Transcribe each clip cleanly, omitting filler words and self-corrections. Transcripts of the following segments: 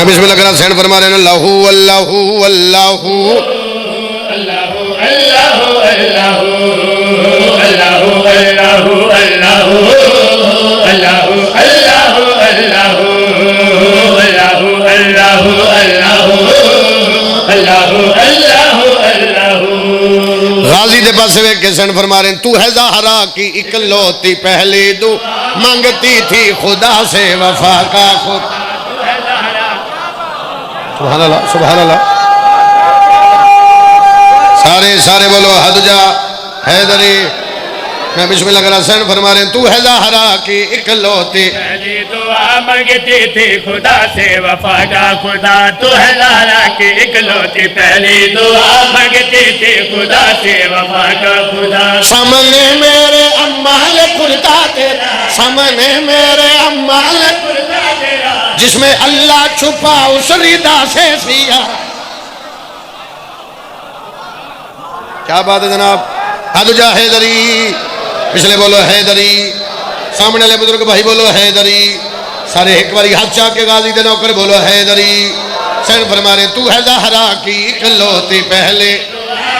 मैं बिस्मिल्लाह करा सैन फरमा रहे हैं अल्लाहु अल्लाहु अल्लाहु अल्लाहु अल्लाहु अल्लाहु अल्लाहु अल्लाहु अल्लाहु अल्लाहु अल्लाहु अल्लाहु अल्लाहु अल्लाहु अल्लाहु अल्लाहु अल्लाहु अल्लाहु। गाजी दे पास वे के सैन फरमा रहे हैं तू है ज़हरा की इकलौती पहली दो मांगती थी खुदा से वफा का खुद। सुभान अल्लाह सुभान अल्लाह। सारे सारे बोलो हदजा हैदरी। मैं बिस्मिल्लाह करा सैन फरमा रहे हैं तू है ज़हरा की इकलौती पहली दुआ मांगती थी खुदा से वफा का खुदा। तू है ज़हरा की इकलौती पहली दुआ मांगती थी खुदा से वफा का खुदा। सामने मेरे अम्माल कुर्ता तेरा सामने मेरे अम्माल खुदा तेरा जिसमें अल्लाह छुपा उस रिदा से सिया। क्या बात है जनाब। हदजा हैदरी। पिछले बोलो हैदरी। सामने वाले बुजुर्ग भाई बोलो हैदरी। सारे एक बारी हाथ चाक के गाजी दे नौकर बोलो हैदरी। सैन फरमा रहे तू है ज़हरा की इकलौती पहले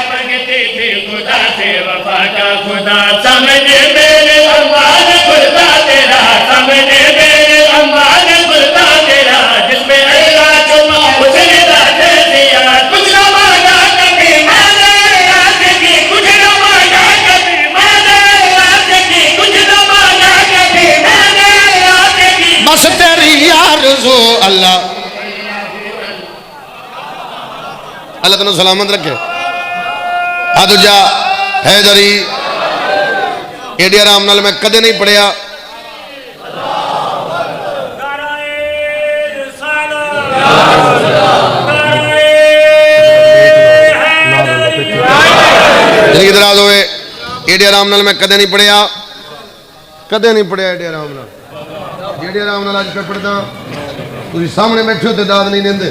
मांगती थी खुदा से वफा का खुदा। सामने मेरे अम्माल खुदा तेरा सामने मेरे अम्माल खुदा तेरा जिसमें अल्लाह छुपा उस रिदा से सिया। कुछ न मांगा कभी मैंने आशिकी कुछ न मांगा कभी मैंने आशिकी कुछ न मांगा कभी मैंने आशिकी। बस तेरी आरज़ू अल्लाह अल्लाह तेनू सलामत रखे। हदजा हैदरी। एडी आराम नाल मैं कदे नहीं पढ़िया। जिंदगी दराज होए एडी आराम नाल मैं कदे नहीं पढ़िया। कदे नहीं पढ़िया एडी आराम नाल। जेडी आराम नाल अज पे पढ़दा तुसीं सामने बैठे हो ते दाद नहीं देंदे।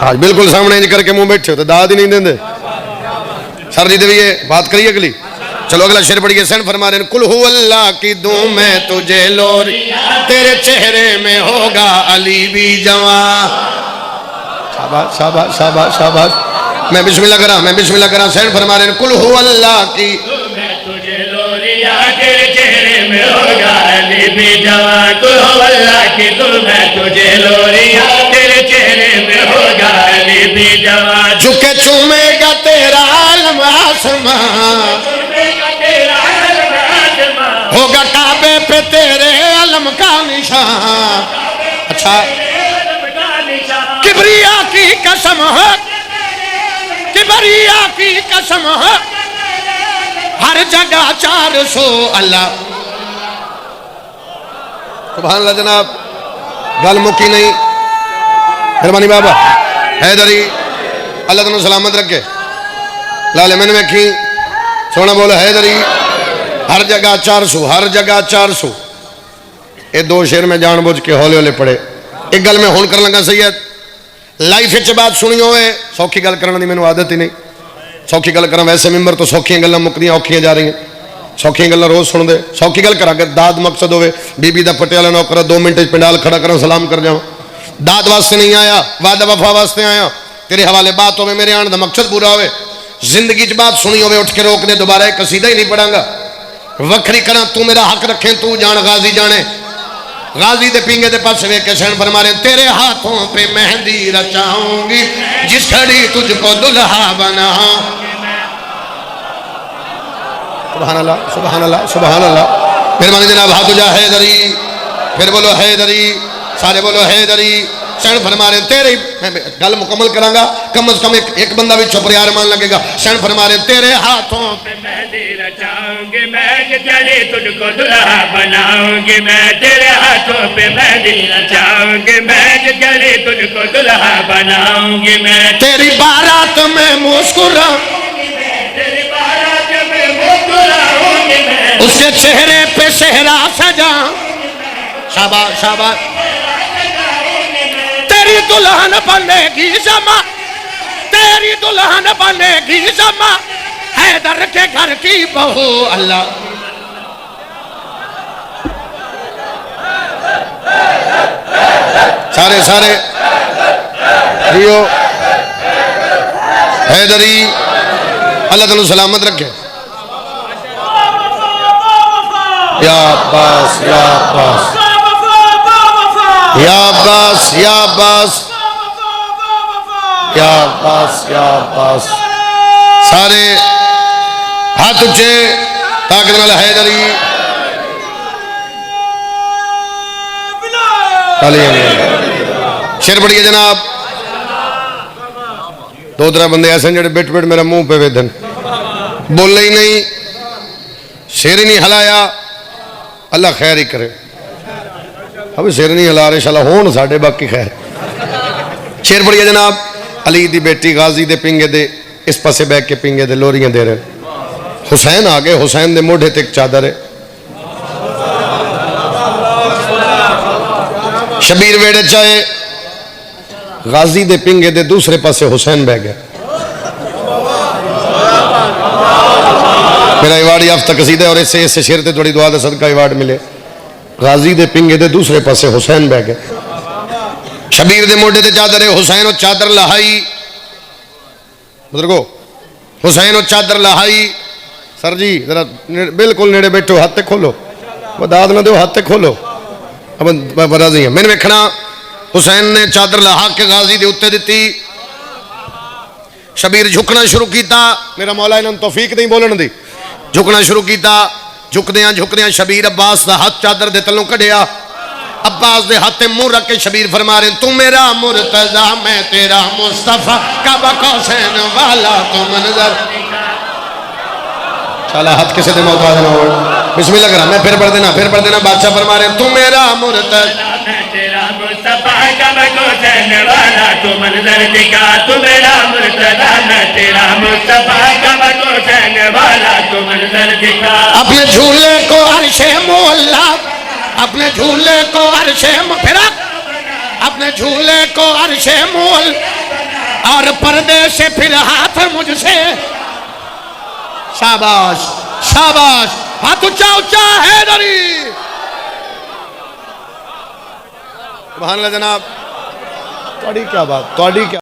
आज बिल्कुल सामने इंज करके मुंह बैठे हो तो दाद ही नहीं देंदे। सर जी देविए बात करिए अगली। चलो अगला शेर पढ़िए। सैन फरमा रहे हैं कुल हु अल्लाह की दूं मैं तुझे लोरी तेरे चेहरे में होगा अली भी जवां। शाबाश शाबाश शाबाश शाबाश। मैं बिस्मिल्लाह करा सैन फरमा रहे हैं कुल हु अल्लाह की मैं तुझे लोरिया तेरे चेहरे में होगा अली भी जवां। कुल हु अल्लाह की तू मैं तुझे लोरिया तेरे चेहरे में होगा अली भी जवां। झुके चूमेगा तेरा आलम आसमां होगा काबे पे तेरे अलम का निशान। अच्छा किबरिया की कसम है किबरिया की कसम है हर जगह 400 अल्लाह। सुभान अल्लाह जनाब। गल मुकी नहीं। मेहरबानी बाबा हैदरी अल्लाह तेनू सलामत रखे। लाले मैंने वेखी सोना बोलो हैदरी। हर जगह 400 हर जगह 400। ये दो शेर में जानबूझ के हौले हौले पढ़े। एक गल मैं हुण कर लगा सैयद लाइफ च बात सुनी होवे सौखी गल करने की मैनू आदत ही नहीं। सौखी गल करा वैसे मिंबर तो सौखियां गल्लां मुकदियां औखियां जा रही। सौखियां गल्लां रोज़ सुनते। सौखी गल करा अगर दाद मकसद होवे बीबी दा पटियाला नौकर 2 मिनट पिंडाल खड़ा करा सलाम कर जावां। दाद वास्ते नहीं आया वादा वफा वास्ते आया। तेरे हवाले बात होवे मेरे आने का मकसद पूरा होवे। जिंदगी च बात सुनी होवे उठ के रोक दे दोबारा एक कसीदा ही नहीं पढ़ांगा। वखरी करा तू मेरा हक रखे तू जान गाजी जाने। गाजी दे पींगे दे पास वे के सैन फरमा रहे तेरे हाथों पे मेहंदी रचाऊंगी जिस घड़ी तुझको दुल्हा बना। सुभान अल्लाह सुभान अल्लाह सुभान अल्लाह। मेहरबानी जनाब हाथ उजा हैदरी। फिर बोलो हैदरी। सारे बोलो हैदरी। सैन फरमा रहे तेरे मैं गल मुकम्मल करांगा कम से कम एक बंदा भी चुप यार मान लगेगा। सैन फरमा रहे तेरे हाथों पे मेहंदी रचाऊंगी मैं जड़ी तुझको दुल्हा बनाऊंगी। मैं तेरे हाथों पे मेहंदी रचाऊंगी मैं जड़ी तुझको दुल्हा बनाऊंगी। मैं तेरी बारात में मुस्कुराऊंगी तेरी बारात में मुस्कुराऊंगी मैं उसके चेहरे पे सेहरा सजा। शाबाश शाबाश। तेरी दुल्हन बनेगी जमा तेरी दुल्हन बनेगी जमा हैदर के घर की बहू अल्लाह। सारे सारे जियो हैदरी अल्लाह तुम सलामत रखे या अब्बास या अब्बास या अब्बास या अब्बास या अब्बास या अब्बास सारे हाथ उच्चे ताकत नाल हैदरी शेर पढ़िए जनाब। दो तरह बंदे ऐसे जो बिट बिट मेरा मुंह पे वेदन बोले ही नहीं शेर ही नहीं हिलाया अल्लाह खैर ही करे। अब शेर नहीं हिला रहे शाला होन साढ़े बाकी खैर। शेर पढ़िए जनाब। अली दी बेटी गाजी दे पिंगे दे इस पासे बैग के पिंगे दे लोरियां दे रहे। हुसैन आ गए हुसैन दे मोढ़े ते एक चादर है। शबीर वेड़े चाहे गाजी दे पिंगे दे दूसरे पासे हुसैन बह गया। मेरा अवार्ड याफ्ता कसीदा है और इससे इससे शेर ते थोड़ी दुआ दे सदका अवार्ड मिले। गाजी दे पिंगे दे दूसरे पासे हुसैन बह गए। शबीर दे मोढ़े ते चादर है। हुसैन और चादर लहाई बुजुर्गो हुसैन और चादर लहाई। सर जी जरा बिल्कुल नेड़े बैठो हाथ खोलो दाद ना दो हाथ खोलो। अब राजी है मैंने वेखना हुसैन ने चादर लहा के गाजी दे उत्ते दी। शबीर झुकना शुरू किया। मेरा मौला इन्होंने तौफीक नहीं बोलन दी। झुकना शुरू किया। झुकदियां झुकदियां शबीर अब्बास का हाथ चादर दे तलों कढ़िया। अब्बास दे हाथ मुंह रख के शबीर फरमा रहे तू मेरा मुर्तजा मैं तेरा मुस्तफा काबा कौसैन वाला तो मंजर। चला हाथ किसी दे मौका देना हो बिस्मिल्लाह करा मैं फिर पढ़ देना बादशाह फरमा रहे तू मेरा मुर्तजा मैं तेरा मुस्तफा काबा कौसैन वाला तो मंजर दिखा। तू मेरा मुर्तजा मैं तेरा मुस्तफा काबा कौसैन वाला तो मंजर दिखा। अपने झूले को अर्शे मोहल्ला अपने झूले को अर्शे फिर अपने झूले को अर्शे मोल और पर्दे से फिर हाथ मुझसे। शाबाश शाबाश हाथ ऊंचा ऊंचा हैदरी। सुभान अल्लाह जनाब। क्या बात क्या